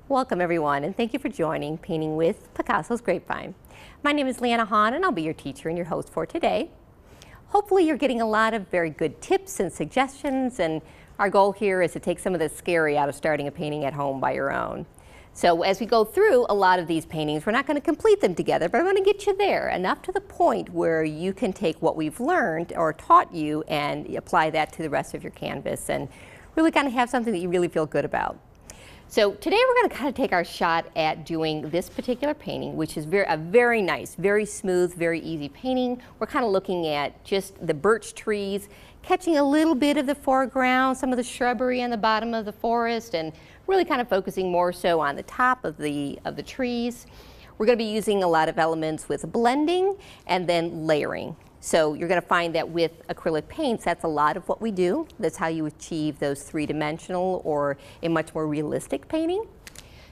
Welcome everyone, and thank you for joining Painting with Picasso's Grapevine. My name is Leanna Hahn, and I'll be your teacher and your host for today. Hopefully you're getting a lot of very good tips and suggestions, and our goal here is to take some of the scary out of starting a painting at home by your own. So as we go through a lot of these paintings, we're not going to complete them together, but I'm going to get you there, enough to the point where you can take what we've learned or taught you and apply that to the rest of your canvas and really kind of have something that you really feel good about. So today we're going to kind of take our shot at doing this particular painting, which is a very nice, very smooth, very easy painting. We're kind of looking at just the birch trees, catching a little bit of the foreground, some of the shrubbery on the bottom of the forest, and really kind of focusing more so on the top of the trees. We're going to be using a lot of elements with blending and then layering. So you're going to find that with acrylic paints, that's a lot of what we do. That's how you achieve those three-dimensional or a much more realistic painting.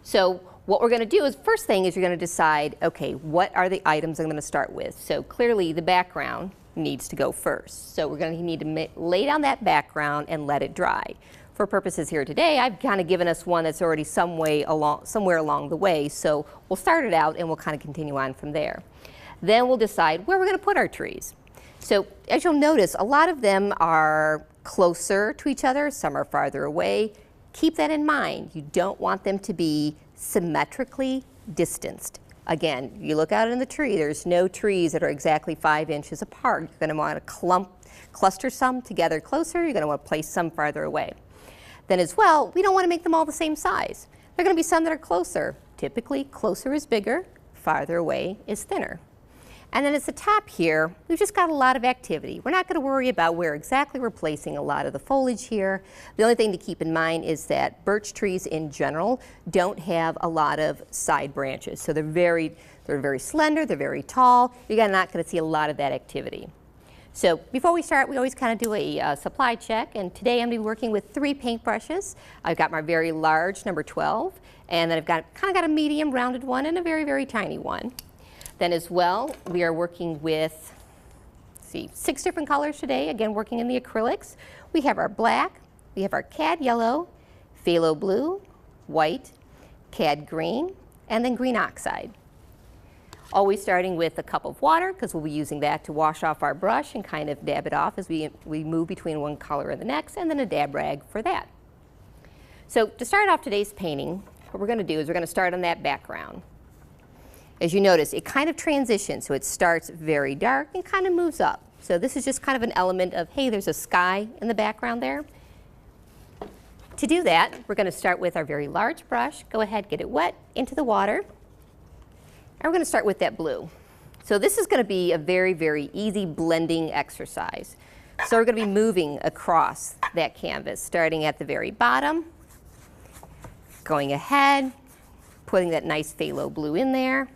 So what we're going to do is, first thing is you're going to decide, okay, what are the items I'm going to start with? So clearly the background needs to go first. So we're going to need to lay down that background and let it dry. For purposes here today, I've kind of given us one that's already somewhere along the way. So we'll start it out and we'll kind of continue on from there. Then we'll decide where we're going to put our trees. So as you'll notice, a lot of them are closer to each other, some are farther away. Keep that in mind. You don't want them to be symmetrically distanced. Again, you look out in the tree, there's no trees that are exactly 5 inches apart. You're going to want to cluster some together closer. You're going to want to place some farther away. Then as well, we don't want to make them all the same size. There are going to be some that are closer. Typically, closer is bigger, farther away is thinner. And then at the top here, we've just got a lot of activity. We're not going to worry about where exactly we're placing a lot of the foliage here. The only thing to keep in mind is that birch trees in general don't have a lot of side branches. So they're very slender, they're very tall. You're not going to see a lot of that activity. So before we start, we always kind of do a supply check, and today I'm going to be working with 3 paintbrushes. I've got my very large number 12, and then I've kind of got a medium rounded one and a very, very tiny one. Then as well, we are working with, 6 different colors today, again working in the acrylics. We have our black, we have our cad yellow, phthalo blue, white, cad green, and then green oxide. Always starting with a cup of water, because we'll be using that to wash off our brush and kind of dab it off as we move between one color and the next, and then a dab rag for that. So to start off today's painting, what we're going to do is we're going to start on that background. As you notice, it kind of transitions, so it starts very dark and kind of moves up. So this is just kind of an element of, hey, there's a sky in the background there. To do that, we're going to start with our very large brush. Go ahead, get it wet into the water. And we're going to start with that blue. So this is going to be a very, very easy blending exercise. So we're going to be moving across that canvas, starting at the very bottom, going ahead, putting that nice phthalo blue in there.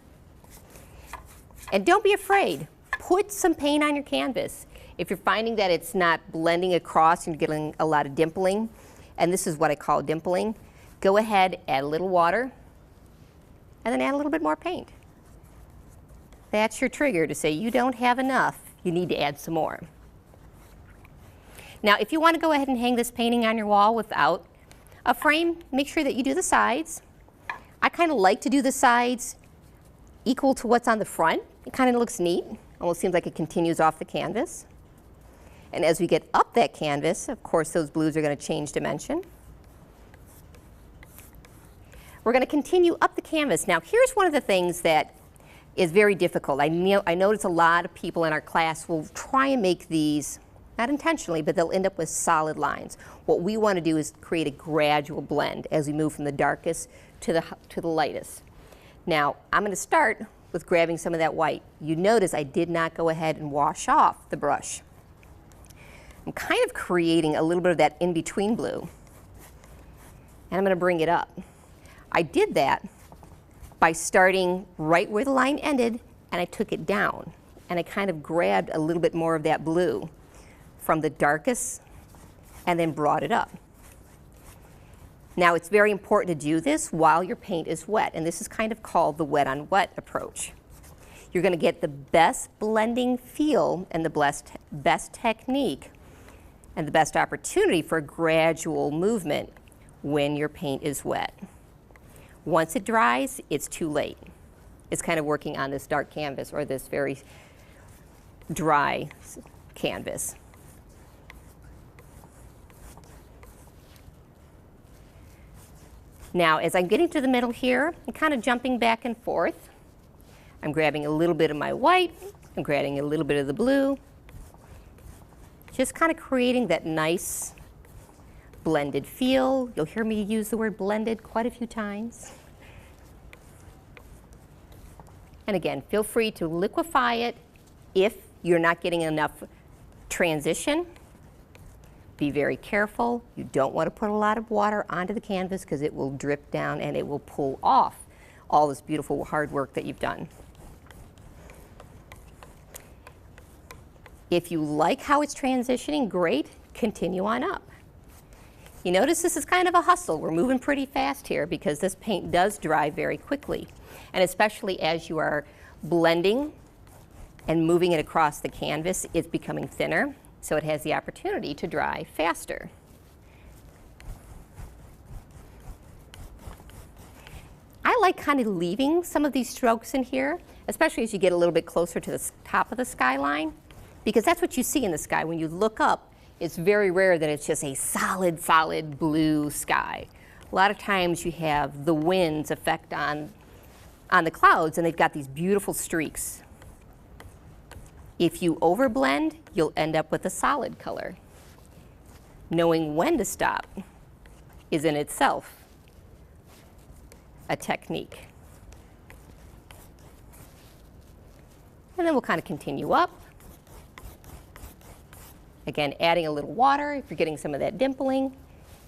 And don't be afraid. Put some paint on your canvas. If you're finding that it's not blending across and you're getting a lot of dimpling, and this is what I call dimpling, go ahead, add a little water, and then add a little bit more paint. That's your trigger to say you don't have enough. You need to add some more. Now, if you want to go ahead and hang this painting on your wall without a frame, make sure that you do the sides. I kind of like to do the sides equal to what's on the front. It kind of looks neat. Almost seems like it continues off the canvas. And as we get up that canvas, of course, those blues are going to change dimension. We're going to continue up the canvas. Now, here's one of the things that is very difficult. I notice a lot of people in our class will try and make these, not intentionally, but they'll end up with solid lines. What we want to do is create a gradual blend as we move from the darkest to the lightest. Now, I'm going to start with grabbing some of that white. You notice I did not go ahead and wash off the brush. I'm kind of creating a little bit of that in-between blue. And I'm going to bring it up. I did that by starting right where the line ended, and I took it down. And I kind of grabbed a little bit more of that blue from the darkest and then brought it up. Now, it's very important to do this while your paint is wet, and this is kind of called the wet on wet approach. You're going to get the best blending feel and the best technique and the best opportunity for gradual movement when your paint is wet. Once it dries, it's too late. It's kind of working on this dark canvas or this very dry canvas. Now, as I'm getting to the middle here, I'm kind of jumping back and forth. I'm grabbing a little bit of my white, I'm grabbing a little bit of the blue, just kind of creating that nice blended feel. You'll hear me use the word blended quite a few times. And again, feel free to liquefy it if you're not getting enough transition. Be very careful. You don't want to put a lot of water onto the canvas because it will drip down and it will pull off all this beautiful hard work that you've done. If you like how it's transitioning, great, continue on up. You notice this is kind of a hustle. We're moving pretty fast here because this paint does dry very quickly. And especially as you are blending and moving it across the canvas, it's becoming thinner, so it has the opportunity to dry faster. I like kind of leaving some of these strokes in here, especially as you get a little bit closer to the top of the skyline, because that's what you see in the sky. When you look up, it's very rare that it's just a solid blue sky. A lot of times you have the wind's effect on the clouds, and they've got these beautiful streaks. If you overblend, you'll end up with a solid color. Knowing when to stop is in itself a technique. And then we'll kind of continue up. Again, adding a little water if you're getting some of that dimpling,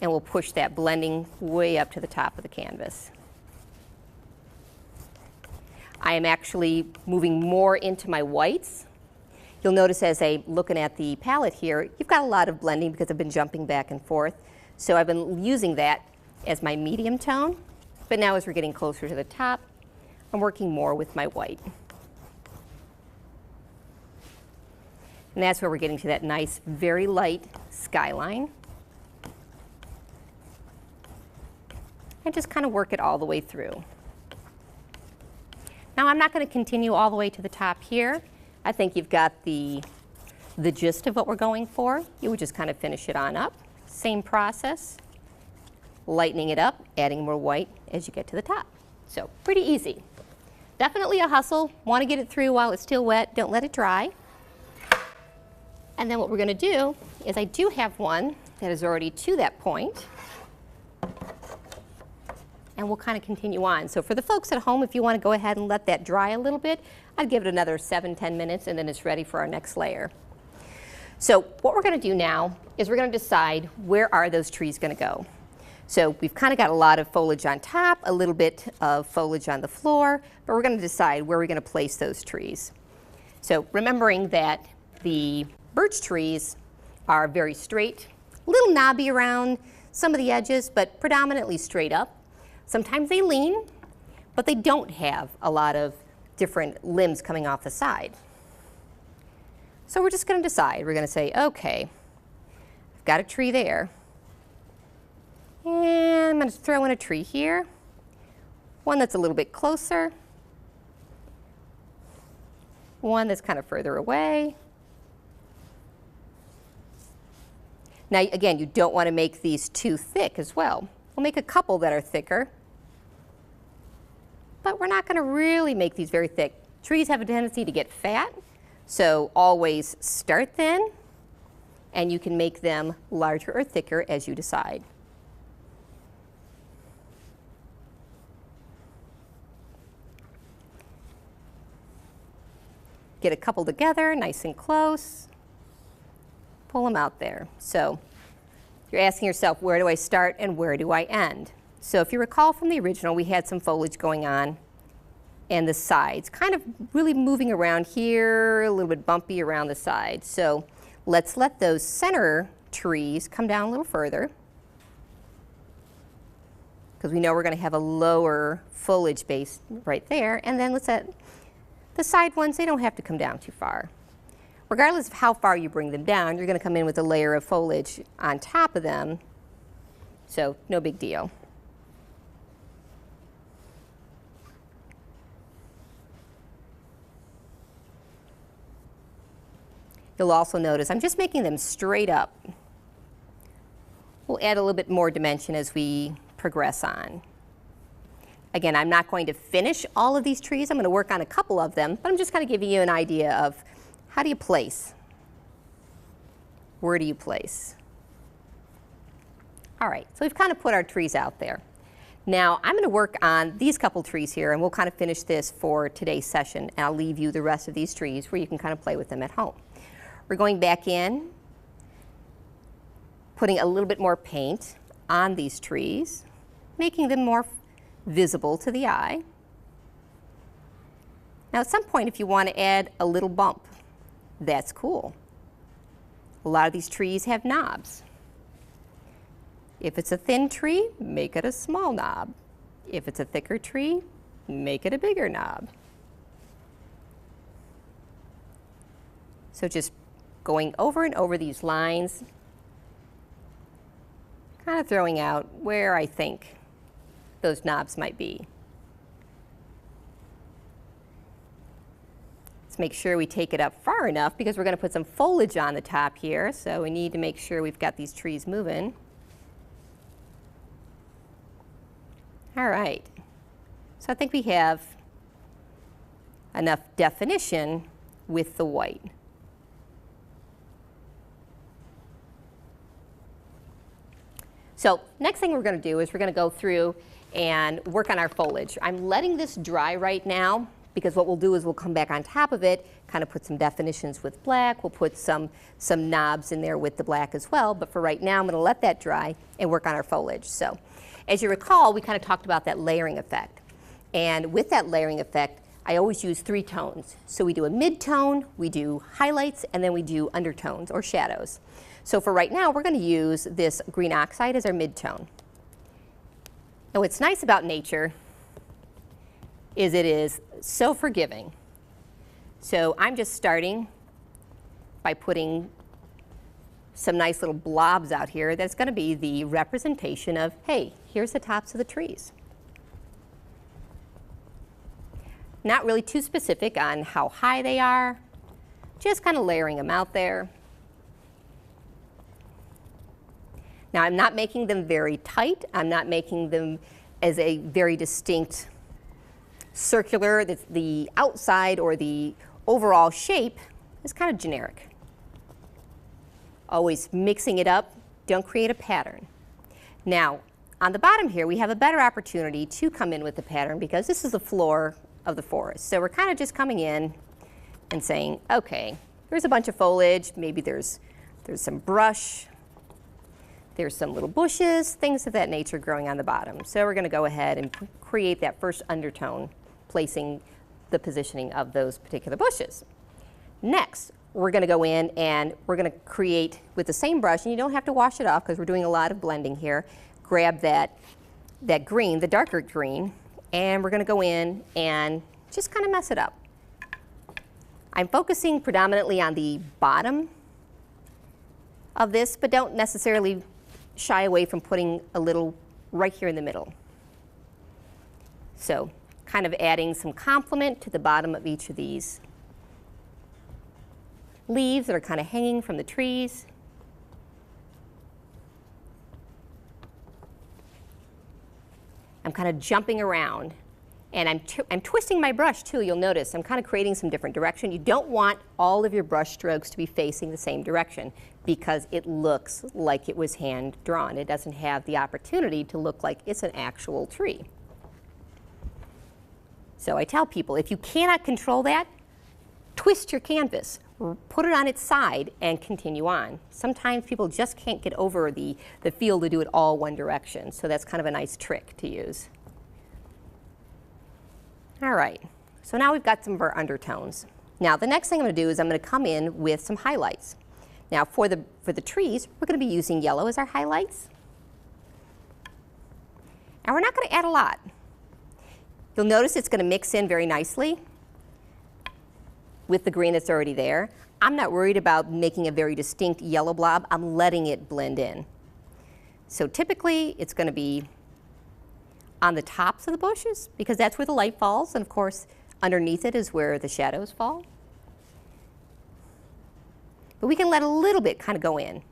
and we'll push that blending way up to the top of the canvas. I am actually moving more into my whites. You'll notice as I'm looking at the palette here, you've got a lot of blending because I've been jumping back and forth. So I've been using that as my medium tone. But now as we're getting closer to the top, I'm working more with my white. And that's where we're getting to that nice, very light skyline. And just kind of work it all the way through. Now I'm not going to continue all the way to the top here. I think you've got the gist of what we're going for. You would just kind of finish it on up. Same process, lightening it up, adding more white as you get to the top. So pretty easy. Definitely a hustle. Want to get it through while it's still wet. Don't let it dry. And then what we're going to do is I do have one that is already to that point. And we'll kind of continue on. So for the folks at home, if you want to go ahead and let that dry a little bit, I'd give it another 7-10 minutes, and then it's ready for our next layer. So what we're going to do now is we're going to decide where are those trees going to go. So we've kind of got a lot of foliage on top, a little bit of foliage on the floor, but we're going to decide where we're going to place those trees. So remembering that the birch trees are very straight, a little knobby around some of the edges, but predominantly straight up. Sometimes they lean, but they don't have a lot of different limbs coming off the side. So we're just going to decide. We're going to say, okay, I've got a tree there. And I'm going to throw in a tree here. One that's a little bit closer. One that's kind of further away. Now, again, you don't want to make these too thick as well. We'll make a couple that are thicker. But we're not going to really make these very thick. Trees have a tendency to get fat, so always start thin, and you can make them larger or thicker as you decide. Get a couple together, nice and close. Pull them out there. So you're asking yourself, where do I start and where do I end? So if you recall from the original, we had some foliage going on and the sides, kind of really moving around here, a little bit bumpy around the sides. So let's let those center trees come down a little further, because we know we're going to have a lower foliage base right there. And then let's let the side ones, they don't have to come down too far. Regardless of how far you bring them down, you're going to come in with a layer of foliage on top of them, so no big deal. You'll also notice I'm just making them straight up. We'll add a little bit more dimension as we progress on. Again, I'm not going to finish all of these trees. I'm going to work on a couple of them, but I'm just kind of giving you an idea of how do you place? Where do you place? All right, so we've kind of put our trees out there. Now, I'm going to work on these couple trees here, and we'll kind of finish this for today's session, and I'll leave you the rest of these trees where you can kind of play with them at home. We're going back in, putting a little bit more paint on these trees, making them more visible to the eye. Now, at some point, if you want to add a little bump, that's cool. A lot of these trees have knobs. If it's a thin tree, make it a small knob. If it's a thicker tree, make it a bigger knob. So just going over and over these lines, kind of throwing out where I think those knobs might be. Let's make sure we take it up far enough because we're going to put some foliage on the top here, so we need to make sure we've got these trees moving. All right, so I think we have enough definition with the white. So next thing we're going to do is we're going to go through and work on our foliage. I'm letting this dry right now because what we'll do is we'll come back on top of it, kind of put some definitions with black. We'll put some knobs in there with the black as well, but for right now I'm going to let that dry and work on our foliage. So as you recall, we kind of talked about that layering effect. And with that layering effect, I always use 3 tones. So we do a mid-tone, we do highlights, and then we do undertones or shadows. So for right now, we're going to use this green oxide as our mid-tone. And what's nice about nature is it is so forgiving. So I'm just starting by putting some nice little blobs out here that's going to be the representation of, hey, here's the tops of the trees. Not really too specific on how high they are, just kind of layering them out there. Now, I'm not making them very tight. I'm not making them as a very distinct circular. The outside or the overall shape is kind of generic. Always mixing it up. Don't create a pattern. Now, on the bottom here, we have a better opportunity to come in with the pattern because this is the floor of the forest. So we're kind of just coming in and saying, okay, there's a bunch of foliage. Maybe there's some brush. There's some little bushes, things of that nature growing on the bottom. So we're going to go ahead and create that first undertone, placing the positioning of those particular bushes. Next, we're going to go in and we're going to create with the same brush, and you don't have to wash it off because we're doing a lot of blending here. Grab that green, the darker green, and we're going to go in and just kind of mess it up. I'm focusing predominantly on the bottom of this, but don't necessarily shy away from putting a little right here in the middle. So kind of adding some complement to the bottom of each of these leaves that are kind of hanging from the trees. I'm kind of jumping around, and I'm twisting my brush too. You'll notice I'm kind of creating some different direction. You don't want all of your brush strokes to be facing the same direction because it looks like it was hand drawn. It doesn't have the opportunity to look like it's an actual tree. So I tell people, if you cannot control that, twist your canvas, put it on its side, and continue on. Sometimes people just can't get over the feel to do it all one direction, so that's kind of a nice trick to use. All right, so now we've got some of our undertones. Now the next thing I'm going to do is I'm going to come in with some highlights. Now for the trees, we're going to be using yellow as our highlights. And we're not going to add a lot. You'll notice it's going to mix in very nicely with the green that's already there. I'm not worried about making a very distinct yellow blob. I'm letting it blend in. So typically it's going to be on the tops of the bushes because that's where the light falls, and of course underneath it is where the shadows fall. But we can let a little bit kind of go in.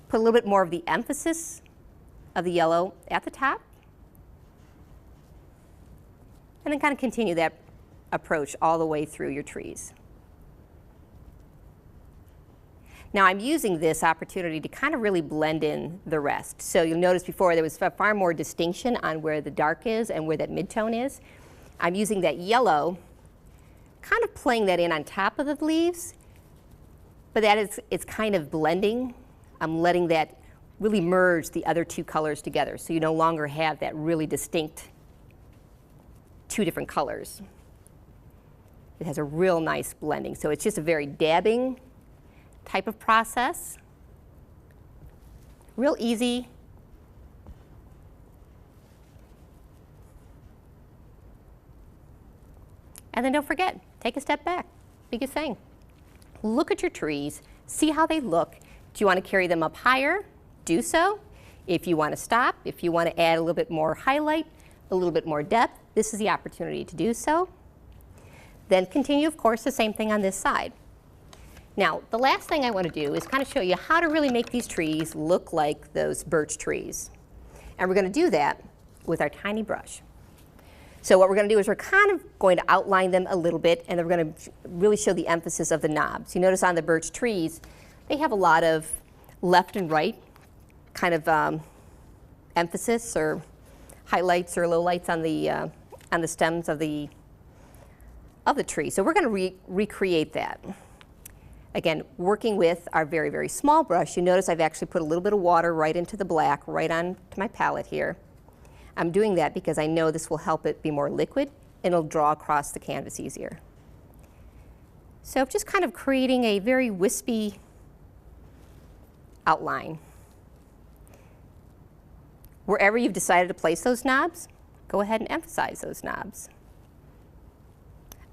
Put a little bit more of the emphasis of the yellow at the top. And then kind of continue that approach all the way through your trees. Now I'm using this opportunity to kind of really blend in the rest. So you'll notice before there was far more distinction on where the dark is and where that midtone is. I'm using that yellow, kind of playing that in on top of the leaves, but it's kind of blending. I'm letting that really merge the other two colors together, so you no longer have that really distinct two different colors. It has a real nice blending. So it's just a very dabbing type of process. Real easy. And then don't forget, take a step back. Biggest thing. Look at your trees, see how they look. Do you want to carry them up higher? Do so. If you want to stop, if you want to add a little bit more highlight, a little bit more depth, this is the opportunity to do so. Then continue, of course, the same thing on this side. Now, the last thing I want to do is kind of show you how to really make these trees look like those birch trees. And we're going to do that with our tiny brush. So what we're going to do is we're kind of going to outline them a little bit, and then we're going to really show the emphasis of the knobs. You notice on the birch trees, they have a lot of left and right kind of emphasis or highlights or lowlights on the stems of the tree. So we're going to recreate that. Again, working with our very, very small brush, you notice I've actually put a little bit of water right into the black, right onto my palette here. I'm doing that because I know this will help it be more liquid and it'll draw across the canvas easier. So just kind of creating a very wispy outline. Wherever you've decided to place those knobs, go ahead and emphasize those knobs.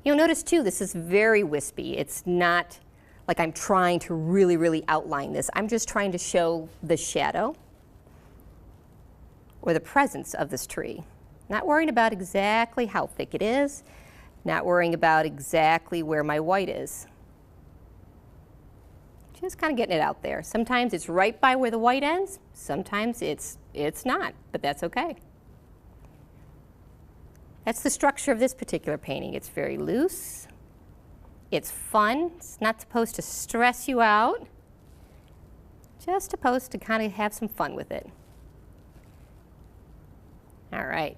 You'll notice too, this is very wispy. It's not like I'm trying to really, really outline this. I'm just trying to show the shadow or the presence of this tree. Not worrying about exactly how thick it is, not worrying about exactly where my white is. Just kind of getting it out there. Sometimes it's right by where the white ends, sometimes it's not, but that's okay. That's the structure of this particular painting. It's very loose, it's fun, it's not supposed to stress you out, just supposed to kind of have some fun with it. All right,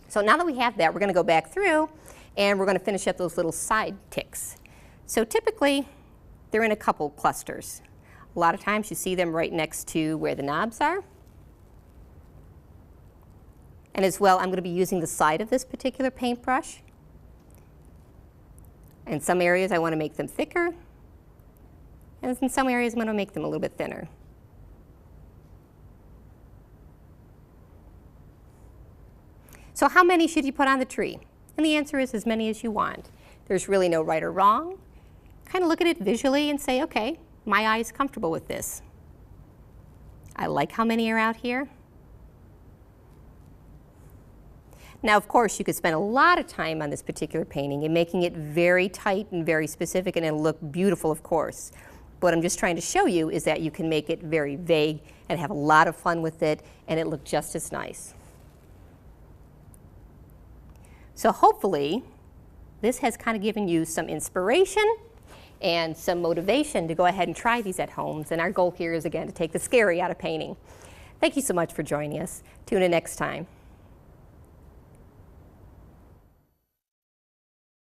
so now that we have that, we're going to go back through and we're going to finish up those little side ticks. So typically, they're in a couple clusters. A lot of times you see them right next to where the knobs are. And as well, I'm going to be using the side of this particular paintbrush. In some areas, I want to make them thicker. And in some areas, I'm going to make them a little bit thinner. So how many should you put on the tree? And the answer is as many as you want. There's really no right or wrong. Kind of look at it visually and say, okay, my eye is comfortable with this. I like how many are out here. Now, of course, you could spend a lot of time on this particular painting and making it very tight and very specific, and it'll look beautiful, of course. What I'm just trying to show you is that you can make it very vague and have a lot of fun with it, and it look just as nice. So hopefully, this has kind of given you some inspiration and some motivation to go ahead and try these at home. And our goal here is, again, to take the scary out of painting. Thank you so much for joining us. Tune in next time.